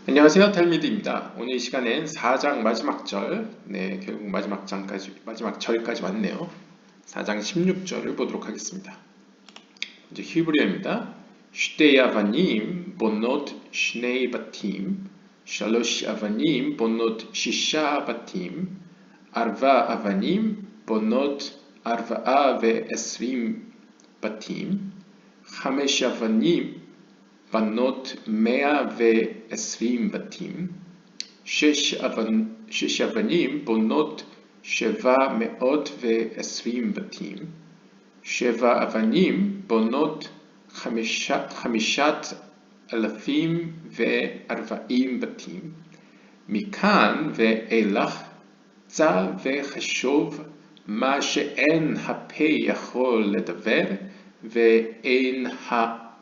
안녕하세요, 탈미드입니다. 오늘 이 시간엔 4장 마지막 절, 결국 마지막 절까지 왔네요. 4장 16절을 보도록 하겠습니다. 이제 히브리어입니다. 슈데이 아바님 본노트 시네이 바팀 샬로시 아바님 본노트 시샤 바팀 아르바 아바님 본노트 아르바아 ve 에스림 바팀 하메시 아바님 בנות 120 בתים, שש אבנים בונות 720 בתים, 7 אבנים בונות 5,040 בתים. מכאן ואילך צר וחשוב מה שאין הפה יכול לדבר ואין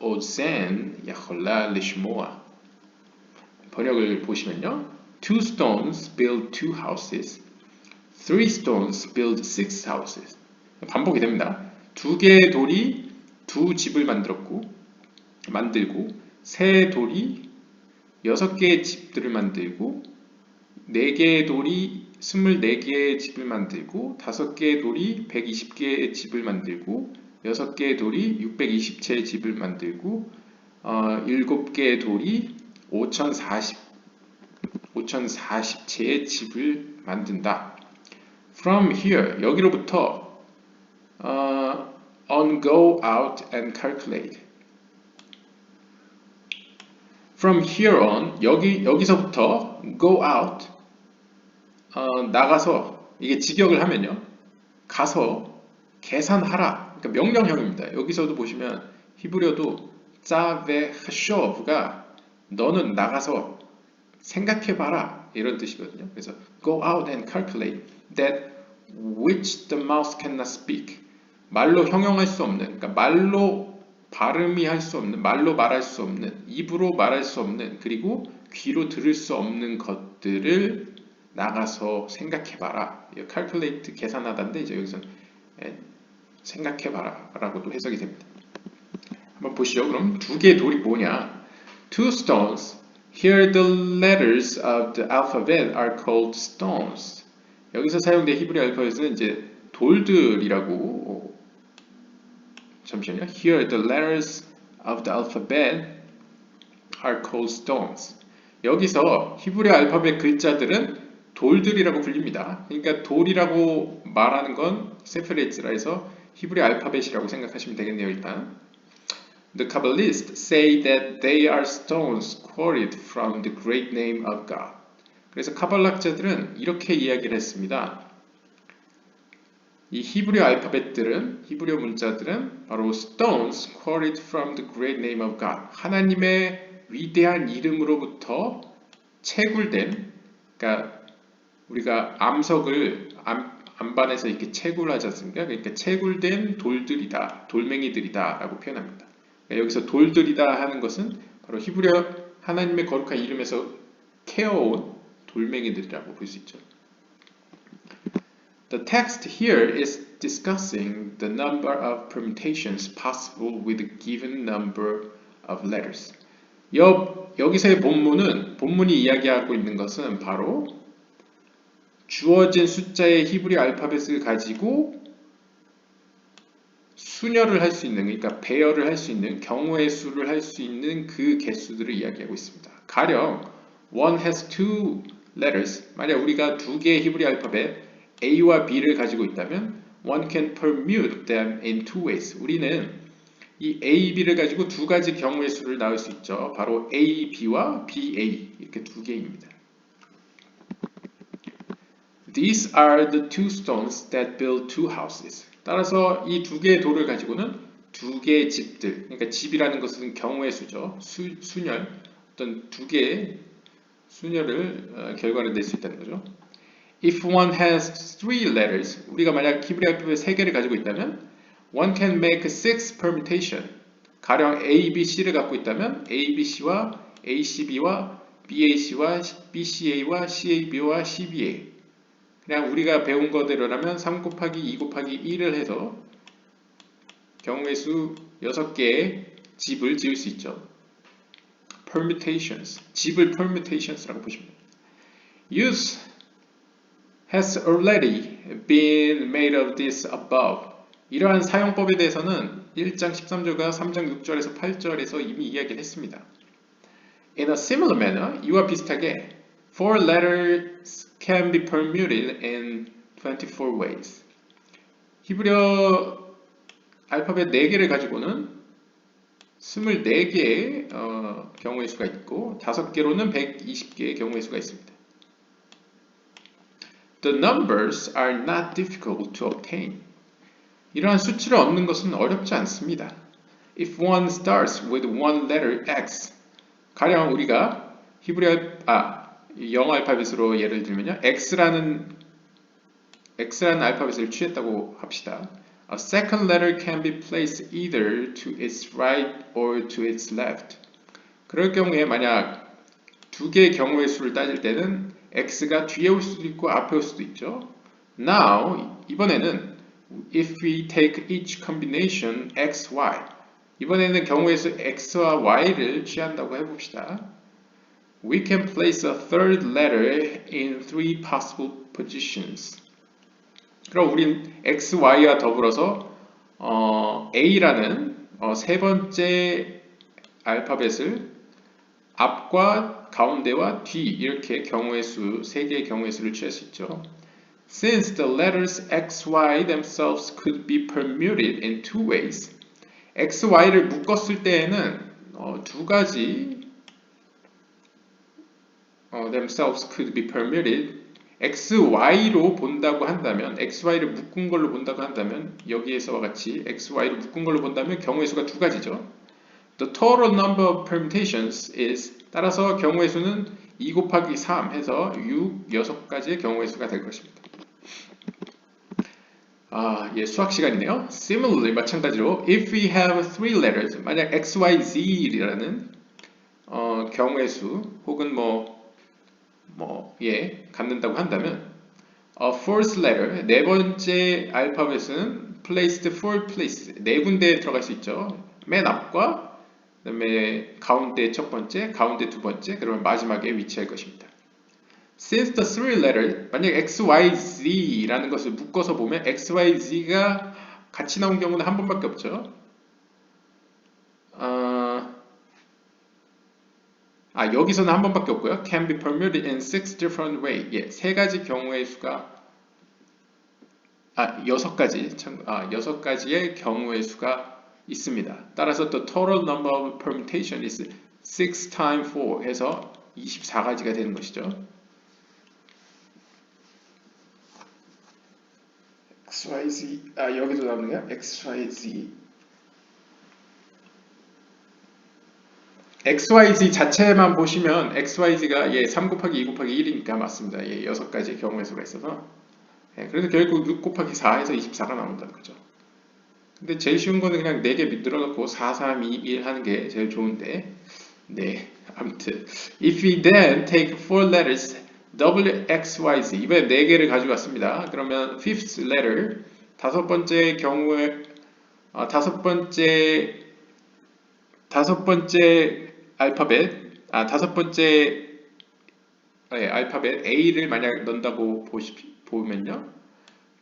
오zen יכולה לשמוע. 번역을 보시면요. Two stones build two houses. Three stones build six houses. 반복이 됩니다. 두 개의 돌이 두 집을 만들고 세 돌이 6개의 집들을 만들고 네 개의 돌이 24개의 집을 만들고 5개의 돌이 120개의 집을 만들고 6개의 돌이 620채의 집을 만들고 7개의 돌이 5,040채의 집을 만든다. From here, 여기로부터 on go out and calculate. From here on, 여기서부터 go out, 나가서, 이게 직역을 하면요. 가서 계산하라. 그러니까 명령형입니다. 여기서도 보시면 히브리어도 자베 하쇼브가 너는 나가서 생각해봐라 이런 뜻이거든요. 그래서 go out and calculate that which the mouth cannot speak. 말로 형용할 수 없는, 그러니까 말로 발음이 할 수 없는, 말로 말할 수 없는, 입으로 말할 수 없는, 그리고 귀로 들을 수 없는 것들을 나가서 생각해봐라. calculate 계산하다인데 이제 여기서는 생각해봐라 라고도 해석이 됩니다. 한번 보시죠. 그럼 두 개의 돌이 뭐냐? Two stones. Here the letters of the alphabet are called stones. 여기서 사용된 히브리 알파벳은 이제 돌들이라고. 잠시만요. Here the letters of the alphabet are called stones. 여기서 히브리 알파벳 글자들은 돌들이라고 불립니다. 그러니까 돌이라고 말하는 건 세페레츠라 해서 히브리 알파벳이라고 생각하시면 되겠네요. 일단 The Kabbalists say that they are stones quarried from the great name of God. 그래서 카발락자들은 이렇게 이야기를 했습니다. 이 히브리어 알파벳들은, 히브리어 문자들은 바로 stones quarried from the great name of God. 하나님의 위대한 이름으로부터 채굴된, 그러니까 우리가 암석을 안반에서 이렇게 채굴하지 않습니까? 그러니까 채굴된 돌들이다, 돌멩이들이다 라고 표현합니다. 그러니까 여기서 돌들이다 하는 것은 바로 히브리어 하나님의 거룩한 이름에서 캐어온 돌멩이들이라고 볼 수 있죠. The text here is discussing the number of permutations possible with a given number of letters. 여기서의 본문이 이야기하고 있는 것은 바로 주어진 숫자의 히브리 알파벳을 가지고 순열을 할 수 있는, 그러니까 배열을 할 수 있는, 경우의 수를 할 수 있는 그 개수들을 이야기하고 있습니다. 가령 one has two letters. 만약 우리가 두 개의 히브리 알파벳 A와 B를 가지고 있다면 one can permute them in two ways. 우리는 이 A, B를 가지고 두 가지 경우의 수를 나올 수 있죠. 바로 A, B와 B, A 이렇게 두 개입니다. These are the two stones that build two houses. 따라서 이 두 개의 돌을 가지고는 두 개의 집들, 그러니까 집이라는 것은 경우의 수죠. 순열, 어떤 두 개의 순열을 결과를 낼 수 있다는 거죠. If one has three letters, 우리가 만약 히브리 알파벳 3개를 가지고 있다면 one can make six permutation. 가령 A, B, C를 갖고 있다면 A, B, C와 A, C, B와 B, A, C와 B, C, A와 C, A, B와 C, B, A. 그냥 우리가 배운 거대로라면 3 곱하기 2 곱하기 1을 해서 경우의 수 6개의 집을 지을 수 있죠. permutations, 집을 permutations라고 보시면 됩니다. Use has already been made of this above. 이러한 사용법에 대해서는 1장 13절과 3장 6절에서 8절에서 이미 이야기를 했습니다. In a similar manner, 이와 비슷하게 four letters can be permuted in 24 ways. 히브리어 알파벳 4개를 가지고는 24개의 경우의 수가 있고 5개로는 120개의 경우의 수가 있습니다. The numbers are not difficult to obtain. 이러한 수치를 얻는 것은 어렵지 않습니다. If one starts with one letter X, 가령 우리가 영어 알파벳으로 예를 들면요, X라는 알파벳을 취했다고 합시다. A second letter can be placed either to its right or to its left. 그럴 경우에 만약 두 개의 경우의 수를 따질 때는 X가 뒤에 올 수도 있고 앞에 올 수도 있죠. Now, 이번에는 if we take each combination X, Y, 이번에는 경우의 수 X와 Y를 취한다고 해봅시다. We can place a third letter in three possible positions. 그럼 우린 X, Y와 더불어서 A라는 세 번째 알파벳을 앞과 가운데와 뒤 이렇게 경우의 수, 3개의 경우의 수를 취할 수 있죠. Since the letters X, Y themselves could be permuted in two ways, X, Y를 묶었을 때에는 두 가지 themselves could be permuted X, Y로 본다고 한다면 X, Y를 묶은 걸로 본다고 한다면 여기에서와 같이 X, Y를 묶은 걸로 본다면 경우의 수가 두 가지죠. The total number of permutations is 따라서 경우의 수는 2 곱하기 3 해서 6가지의 경우의 수가 될 것입니다. 수학 시간이네요. Similarly, 마찬가지로 if we have three letters, 만약 X, Y, Z라는 경우의 수 혹은 갖는다고 한다면 a fourth letter, 네 번째 알파벳은 placed four places, 네 군데에 들어갈 수 있죠. 맨 앞과 그다음에 가운데 첫 번째, 가운데 두 번째, 그러면 마지막에 위치할 것입니다. Since the three letters, 만약 X, Y, Z라는 것을 묶어서 보면 X, Y, Z가 같이 나온 경우는 한 번밖에 없죠. 여기서는 한 번밖에 없고요. Can be permuted in 6 different ways. 세 가지 경우의 수가 6가지의 경우의 수가 있습니다. 따라서 the total number of permutation is 6 times 4 해서 24가지가 되는 것이죠. XYZ, 여기도 나오네요. XYZ. XYZ 자체만 보시면 XYZ가 3 곱하기 2 곱하기 1이니까 맞습니다. 6가지 경우의 수가 있어서. 그래서 결국 6 곱하기 4 해서 24가 나온다는 거죠. 근데 제일 쉬운 거는 그냥 4개 밑들어놓고 4, 3, 2, 1 하는 게 제일 좋은데. 아무튼. If we then take four letters W, X, Y, Z, 이번에 4개를 가지고 왔습니다. 그러면 fifth letter, 다섯 번째 알파벳 A를 만약 넣는다고 보면요.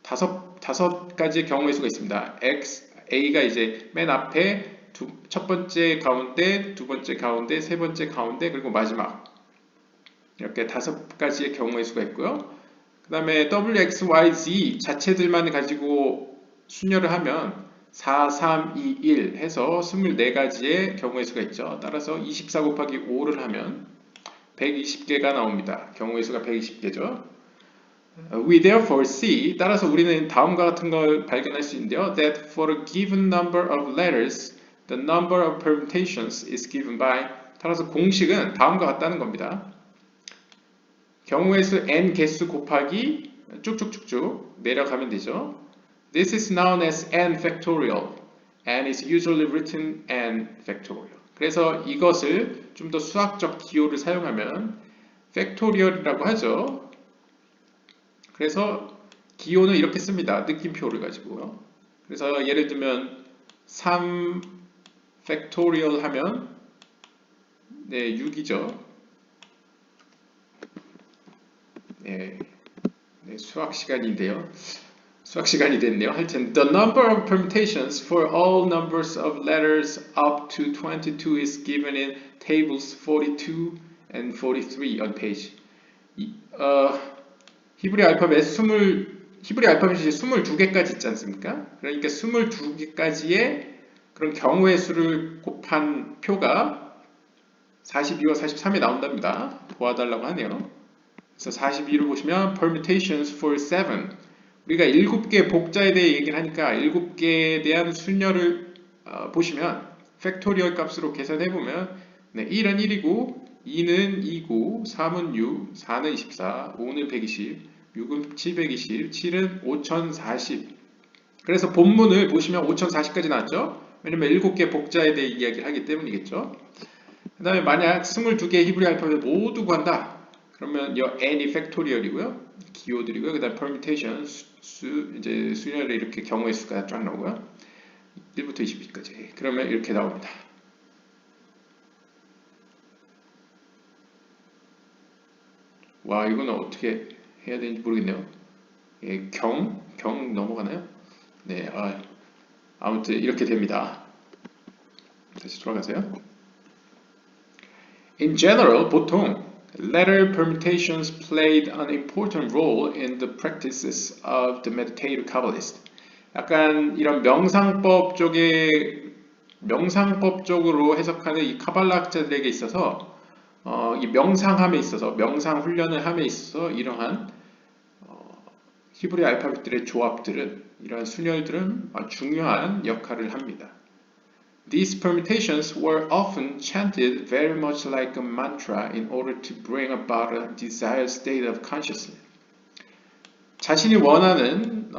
다섯 가지의 경우의 수가 있습니다. A가 이제 맨 앞에 첫 번째 가운데, 두 번째 가운데, 세 번째 가운데, 그리고 마지막. 이렇게 5가지의 경우의 수가 있고요. 그 다음에 W, X, Y, Z 자체들만 가지고 순열을 하면 4, 3, 2, 1 해서 24가지의 경우의 수가 있죠. 따라서 24 곱하기 5를 하면 120개가 나옵니다. 경우의 수가 120개죠. We therefore see, 따라서 우리는 다음과 같은 걸 발견할 수 있는데요. That for a given number of letters, the number of permutations is given by, 따라서 공식은 다음과 같다는 겁니다. 경우의 수 n 개수 곱하기 쭉쭉쭉쭉 내려가면 되죠. This is known as n factorial and is usually written n factorial. 그래서 이것을 좀 더 수학적 기호를 사용하면 factorial이라고 하죠. 그래서 기호는 이렇게 씁니다. 느낌표를 가지고요. 그래서 예를 들면 3 factorial 하면 네, 6이죠. 네, 네, 수학 시간인데요. 수학 시간이 됐네요. 하여튼 the number of permutations for all numbers of letters up to 22 is given in tables 42 and 43 on page. 히브리 알파벳 히브리 알파벳이 22개까지 있지 않습니까? 그러니까 22개까지의 그런 경우의 수를 곱한 표가 42와 43에 나온답니다. 도와달라고 하네요. 그래서 42를 보시면 permutations for 7. 우리가 7개 복자에 대해 얘기를 하니까 7개에 대한 순열을 보시면 팩토리얼 값으로 계산해 보면 네, 1은 1이고 2는 2고 3은 6, 4는 24, 5는 120, 6은 720, 7은 5040. 그래서 본문을 보시면 5040까지 나왔죠? 왜냐면 7개 복자에 대해 이야기를 하기 때문이겠죠. 그 다음에 만약 22개 히브리 알파벳 모두 구한다. 그러면 여 n이 팩토리얼이고요. 기호들이고요. 그 다음 permutation, 이제 수열에 이렇게 경우의 수가 쫙 나오고요. 1부터 20까지. 그러면 이렇게 나옵니다. 와, 이거는 어떻게 해야 되는지 모르겠네요. 예, 경 넘어가나요? 네, 아무튼 이렇게 됩니다. 다시 돌아가세요. In general, 보통 letter permutations played an important role in the practices of the meditative Kabbalist. 약간 이런 명상법 쪽으로 해석하는 이 카발라 학자들에게 있어서 이 명상함에 있어서 명상 훈련을 함에 있어서 이러한 히브리 알파벳들의 조합들은 이러한 순열들은 중요한 역할을 합니다. These permutations were often chanted very much like a mantra in order to bring about a desired state of consciousness. 자신이 원하는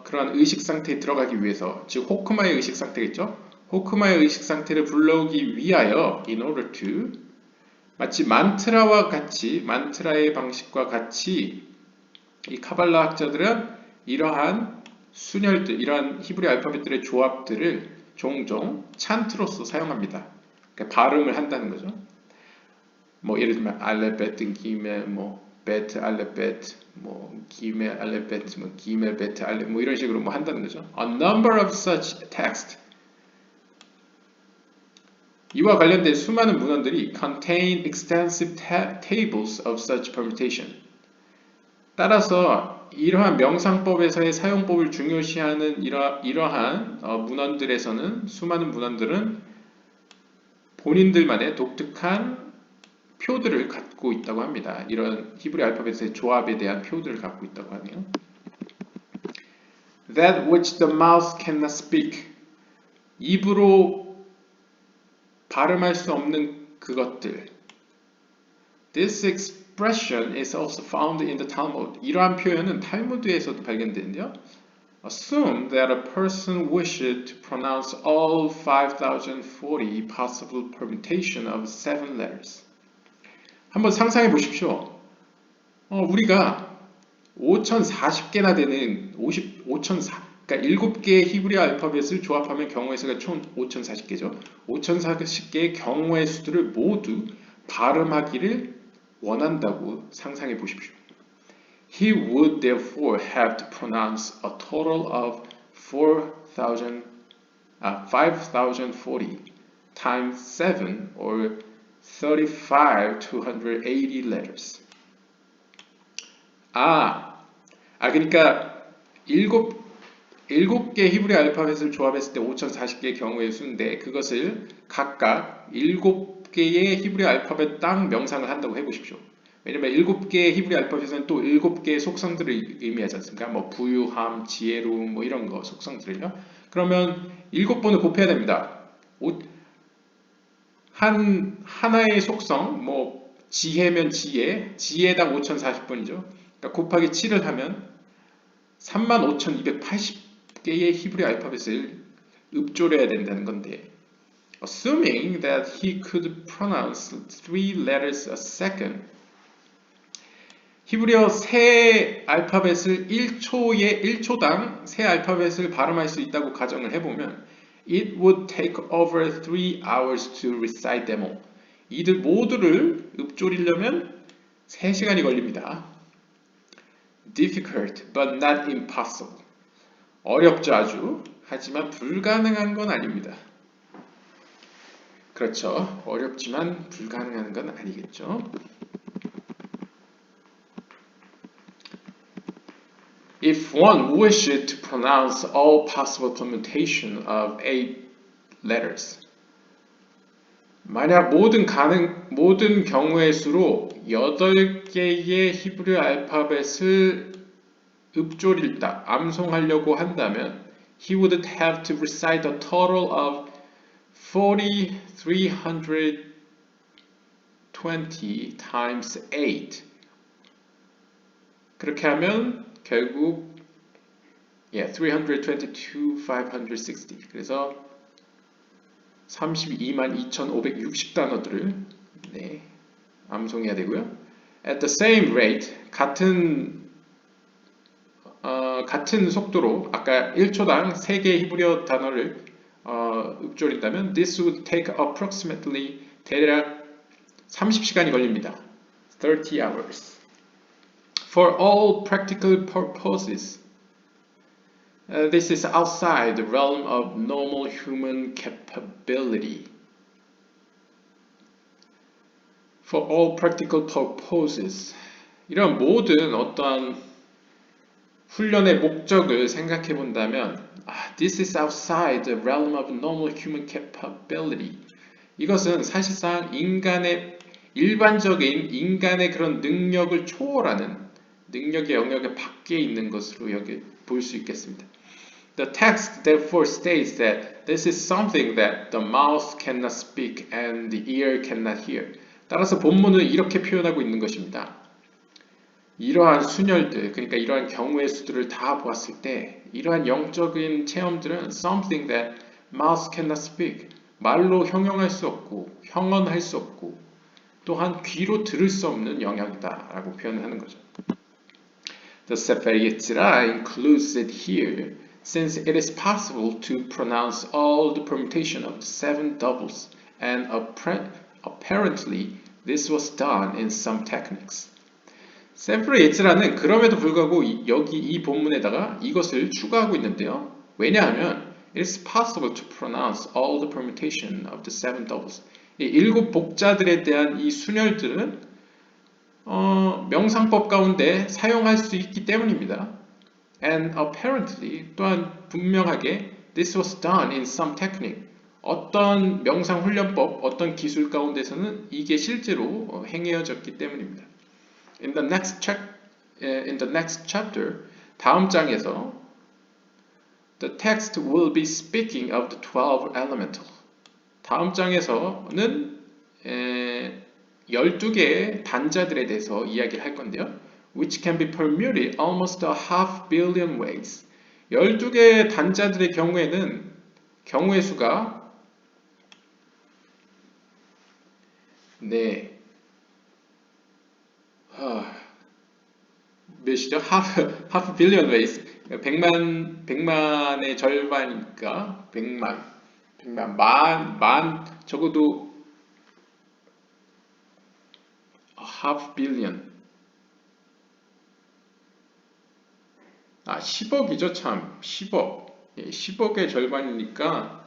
그런 의식 상태에 들어가기 위해서, 즉 호크마의 의식 상태겠죠? 호크마의 의식 상태를 불러오기 위하여 in order to 마치 만트라의 방식과 같이 이 카발라 학자들은 이러한 순열들, 이러한 히브리 알파벳들의 조합들을 종종 찬트로서 사용합니다. 그러니까 발음을 한다는 거죠. 뭐 예를 들면 알레벳, 기멜, 뭐 베트 알레벳, 뭐 기멜 알레벳, 뭐 기멜 베트 알레, 뭐 이런 식으로 뭐 한다는 거죠. A number of such texts. 이와 관련된 수많은 문헌들이 contain extensive tables of such permutation. 따라서 이러한 명상법에서의 사용법을 중요시하는 이러한 문헌들에서는 수많은 문헌들은 본인들만의 독특한 표들을 갖고 있다고 합니다. 이런 히브리 알파벳의 조합에 대한 표들을 갖고 있다고 하네요. That which the mouth cannot speak. 입으로 발음할 수 없는 그것들. This expression is also found in the Talmud. 이러한 표현은 탈무드에서도 발견되는데요. Assume that a person wished to pronounce all 5040 possible permutation of 7 letters. 한번 상상해 보십시오. 우리가 5040개나 되는 5040, 그러니까 7개의 히브리 알파벳을 조합하면 경우의 수가 총 5040개죠. 5040개의 경우의 수들을 모두 발음하기를 원한다고 상상해 보십시오. He would therefore have to pronounce a total of 5040 times 7 or 35,280 letters. 그러니까 7개 히브리 알파벳을 조합했을 때 5040개의 경우의 수인데 그것을 각각 7개의 히브리 알파벳당 명상을 한다고 해보십시오. 왜냐면 7개의 히브리 알파벳은 또 7개의 속성들을 의미하지 않습니까? 뭐 부유함, 지혜로움 뭐 이런 거 속성들을요. 그러면 7번을 곱해야 됩니다. 하나의 속성, 뭐 지혜면 지혜당 5040번이죠. 그러니까 곱하기 7을 하면 35,280개의 히브리 알파벳을 읊조려야 된다는 건데 Assuming that he could pronounce 3 letters a second 히브리어 세 알파벳을 1초당 세 알파벳을 발음할 수 있다고 가정을 해보면 It would take over 3 hours to recite them all. 이들 모두를 읊조리려면 3시간이 걸립니다. difficult but not impossible. 어렵죠 아주. 하지만 불가능한 건 아닙니다. 그렇죠. 어렵지만 불가능한 건 아니겠죠. If one wished to pronounce all possible permutation of 8 letters, 만약 모든 경우의 수로 8개의 히브리 알파벳을 읊조릴다, 암송하려고 한다면 he would have to recite a total of 4,320 times 8. 그렇게 하면 결국 322,560. 그래서 322,560 단어들을 암송해야 되고요. At the same rate, 같은 속도로 아까 1초당 3개의 히브리어 단어를 읊조린다면 this would take approximately 대략 30시간이 걸립니다. 30 hours. For all practical purposes, this is outside the realm of normal human capability. For all practical purposes, 이런 모든 어떠한 훈련의 목적을 생각해 본다면 this is outside the realm of normal human capability. 이것은 사실상 일반적인 인간의 그런 능력을 초월하는 능력의 영역에 밖에 있는 것으로 볼 수 있겠습니다. The text therefore states that this is something that the mouth cannot speak and the ear cannot hear. 따라서 본문은 이렇게 표현하고 있는 것입니다. 이러한 순열들, 그러니까 이러한 경우의 수들을 다 보았을 때 이러한 영적인 체험들은 something that mouth cannot speak, 말로 형용할 수 없고 형언할 수 없고 또한 귀로 들을 수 없는 영역이다 라고 표현하는 거죠. The Sefer Yetzirah includes it here since it is possible to pronounce all the permutation of the 7 doubles and apparently this was done in some techniques. 세fer 예츠라는 그럼에도 불구하고 여기 이 본문에다가 이것을 추가하고 있는데요. 왜냐하면 it is possible to pronounce all the permutation of the 7 doubles. 이 7 복자들에 대한 이 순열들은 명상법 가운데 사용할 수 있기 때문입니다. And apparently 또한 분명하게 this was done in some technique. 어떤 명상 훈련법, 어떤 기술 가운데서는 이게 실제로 행해졌기 때문입니다. In the next chapter, 다음 장에서 the text will be speaking of the 12 elemental. 다음 장에서는 12개의 단자들에 대해서 이야기를 할 건데요. Which can be permuted almost a half billion ways. 12개의 단자들의 경우에는 경우의 수가 몇이죠? half billion ways. 100만의 절반이니까 100만, 적어도 half billion. 10억이죠, 참. 10억. 10억의 절반이니까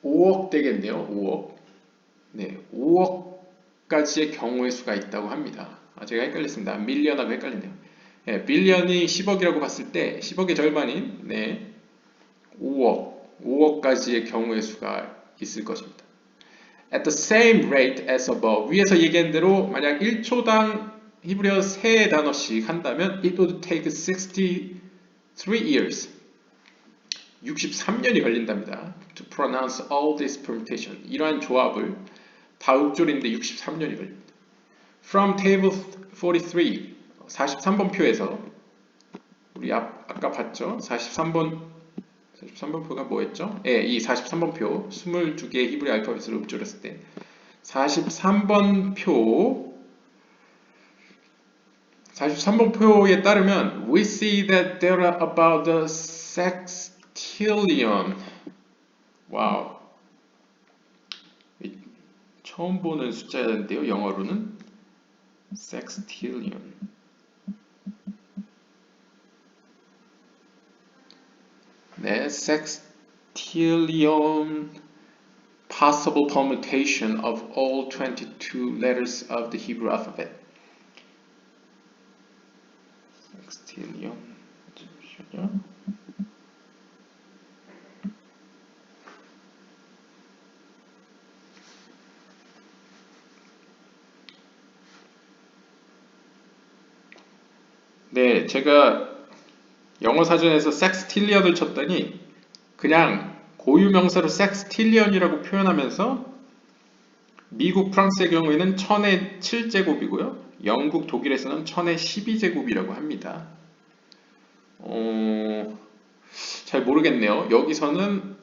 5억 되겠네요. 5억. 5억까지의 경우의 수가 있다고 합니다. 제가 헷갈렸습니다. 밀리언하고 헷갈리네요. 빌리언이 10억이라고 봤을 때 10억의 절반인 5억까지의 경우의 수가 있을 것입니다. At the same rate as above. 위에서 얘기한 대로 만약 1초당 히브리어 3단어씩 한다면 it would take 63 years. 63년이 걸린답니다. To pronounce all this permutation. 이러한 조합을 다 읊조리는데 63년이 걸립니다. From table 43, 43번 표에서 우리 아까 봤죠? 43번 표가 뭐였죠? 이 43번 표 22개의 히브리 알파벳을 읊조렸을 때 43번 표에 따르면 we see that there are about a sextillion. 와우. 처음 보는 숫자인데요. 영어로는 sextillion. 네, sextillion possible permutation of all 22 letters of the Hebrew alphabet. sextillion. 잠시만요. 네, 제가 영어 사전에서 섹스틸리언을 쳤더니 그냥 고유명사로 섹스틸리언이라고 표현하면서 미국, 프랑스의 경우에는 1000의 7제곱이고요. 영국, 독일에서는 1000의 12제곱이라고 합니다. 잘 모르겠네요. 여기서는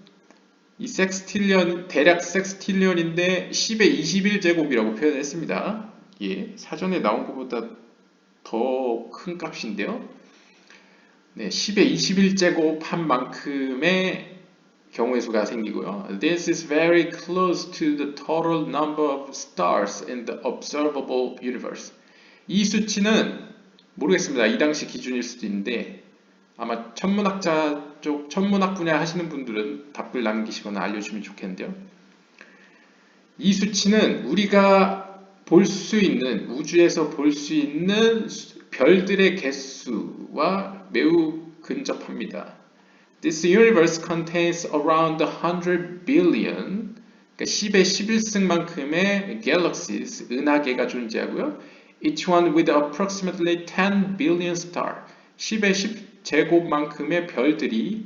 이 섹스틸리언, 대략 섹스틸리언인데 10의 21제곱이라고 표현했습니다. 예, 사전에 나온 것보다 더 큰 값인데요. 네, 10의 21제곱 한 만큼의 경우의 수가 생기고요. This is very close to the total number of stars in the observable universe. 이 수치는 모르겠습니다. 이 당시 기준일 수도 있는데 아마 천문학자 쪽 천문학 분야 하시는 분들은 답글 남기시거나 알려주면 좋겠는데요. 이 수치는 우리가 볼 수 있는 우주에서 볼 수 있는 별들의 개수와 매우 근접합니다. This universe contains around 100 billion, 그러니까 10의 11승만큼의 galaxies, 은하계가 존재하고요. Each one with approximately 10 billion stars, 10의 10제곱만큼의 별들이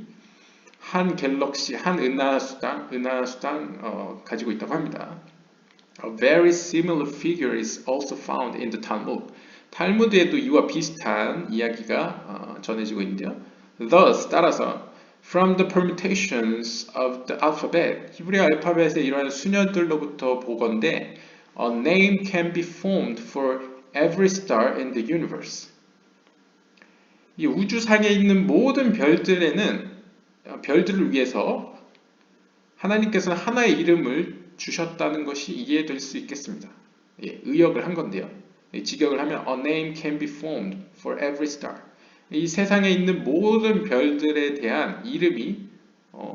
한 갤럭시, 한 은하수당 가지고 있다고 합니다. A very similar figure is also found in the Talmud. 탈무드에도 이와 비슷한 이야기가 전해지고 있는데요. Thus, 따라서 From the permutations of the alphabet, 히브리 알파벳의 이러한 수녀들로부터 보건대 a name can be formed for every star in the universe. 이 우주상에 있는 모든 별들에는 별들을 위해서 하나님께서는 하나의 이름을 주셨다는 것이 이해될 수 있겠습니다. 예, 의역을 한 건데요. 직역을 하면 a name can be formed for every star. 이 세상에 있는 모든 별들에 대한 이름이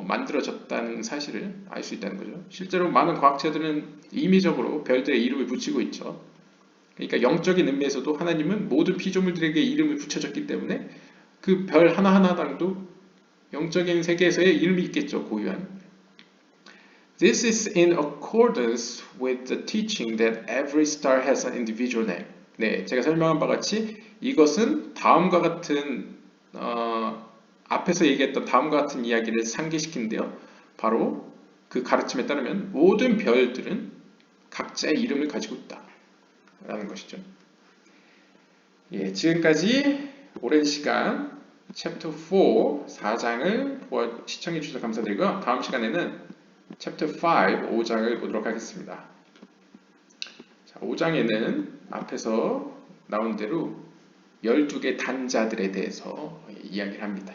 만들어졌다는 사실을 알 수 있다는 거죠. 실제로 많은 과학자들은 임의적으로 별들의 이름을 붙이고 있죠. 그러니까 영적인 의미에서도 하나님은 모든 피조물들에게 이름을 붙여줬기 때문에 그 별 하나하나당도 영적인 세계에서의 이름이 있겠죠. 고유한. This is in accordance with the teaching that every star has an individual name. 네, 제가 설명한 바와 같이 이것은 다음과 같은 앞에서 얘기했던 다음과 같은 이야기를 상기시키는데요. 바로 그 가르침에 따르면 모든 별들은 각자의 이름을 가지고 있다라는 것이죠. 예, 지금까지 오랜 시간 챕터 4장을 시청해 주셔서 감사드리고요. 다음 시간에는 챕터 5장을 보도록 하겠습니다. 자, 5장에는 앞에서 나온 대로 12개 단자들에 대해서 이야기를 합니다.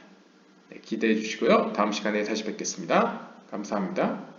네, 기대해 주시고요. 다음 시간에 다시 뵙겠습니다. 감사합니다.